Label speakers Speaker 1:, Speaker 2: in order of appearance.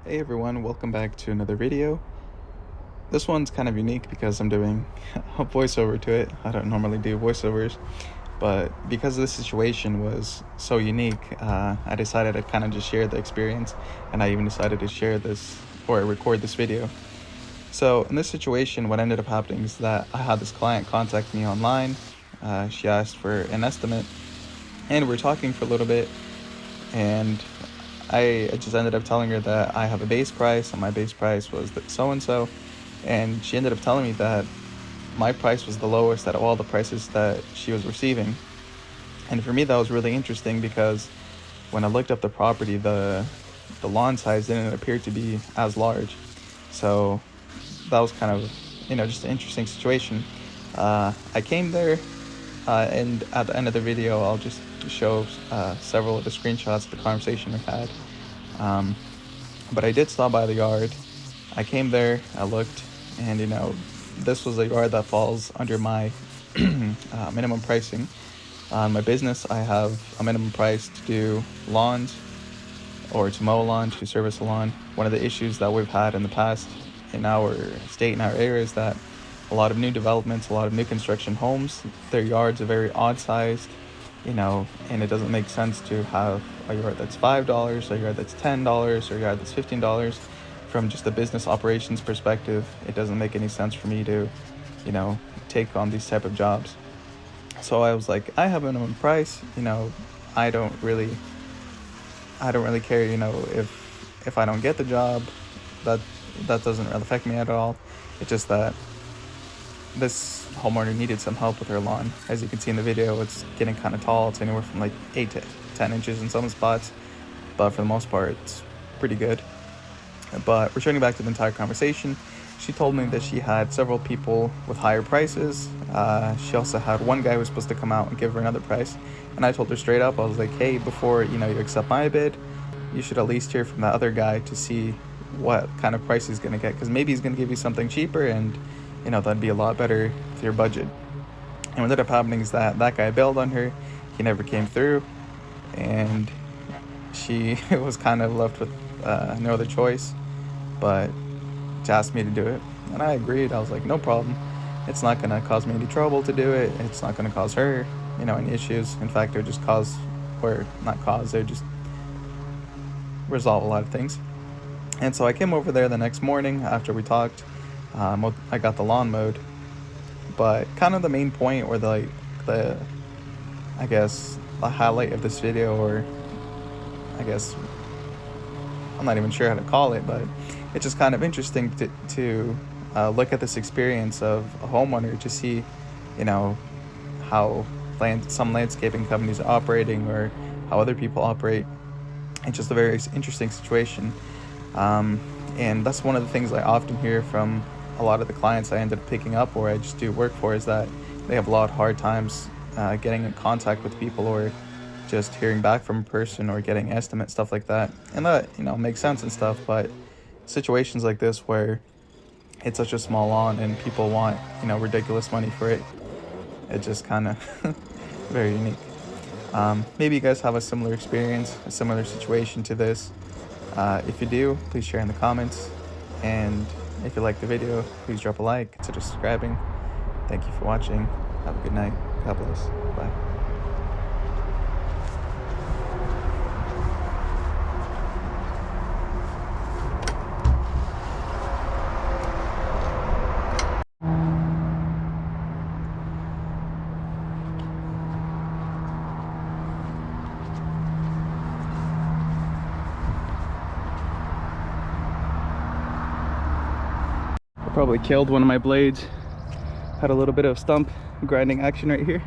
Speaker 1: Hey everyone, welcome back to another video. This one's kind of unique because I'm doing a voiceover to it. I don't normally do voiceovers, but because this situation was so unique, I decided to kind of just share the experience, and I even decided to share this or record this video. So in this situation, what ended up happening is that I had this client contact me online. She asked for an estimate, and we're talking for a little bit, and I just ended up telling her that I have a base price, and my base price was so-and-so, and she ended up telling me that my price was the lowest out of all the prices that she was receiving. And for me, that was really interesting because when I looked up the property, the lawn size didn't appear to be as large. So that was kind of, just an interesting situation. I came there, and at the end of the video, I'll just show several of the screenshots of the conversation we had. But I did stop by the yard. I came there, I looked, and this was a yard that falls under my minimum pricing. On my business, I have a minimum price to do lawns or to mow a lawn, to service a lawn. One of the issues that we've had in the past in our state, in our area, is that a lot of new developments, a lot of new construction homes, their yards are very odd sized, and it doesn't make sense to have a yard that's $5, a yard that's $10, or a yard that's $15. From just a business operations perspective, it doesn't make any sense for me to, take on these type of jobs. So I was like, I have a minimum price, I don't really care, if I don't get the job, that doesn't really affect me at all. It's just that this homeowner needed some help with her lawn. As you can see in the video, it's getting kind of tall. It's anywhere from like 8 to 10 inches in some spots, but for the most part, it's pretty good. But returning back to the entire conversation, she told me that she had several people with higher prices. She also had one guy who was supposed to come out and give her another price. And I told her straight up, I was like, hey, before you accept my bid, you should at least hear from that other guy to see what kind of price he's going to get, because maybe he's going to give you something cheaper, and that'd be a lot better with your budget. And what ended up happening is that guy bailed on her. He never came through, and she was kind of left with no other choice but to ask me to do it. And I agreed. I was like, no problem. It's not going to cause me any trouble to do it. It's not going to cause her, any issues. In fact, it would just they would just resolve a lot of things. And so I came over there the next morning after we talked. I got the lawn mowed, but kind of the main point, or the highlight of this video, or I guess I'm not even sure how to call it, but it's just kind of interesting to look at this experience of a homeowner to see, how some landscaping companies are operating, or how other people operate. It's just a very interesting situation. And that's one of the things I often hear from a lot of the clients I ended up picking up, or I just do work for, is that they have a lot of hard times getting in contact with people, or just hearing back from a person, or getting estimates, stuff like that. And that, makes sense and stuff, but situations like this where it's such a small lawn and people want, ridiculous money for it, it's just kind of very unique. Maybe you guys have a similar experience, a similar situation to this. If you do, please share in the comments, and if you like the video, please drop a like, consider subscribing. Thank you for watching. Have a good night. God bless. Bye. Probably killed one of my blades. Had a little bit of stump grinding action right here.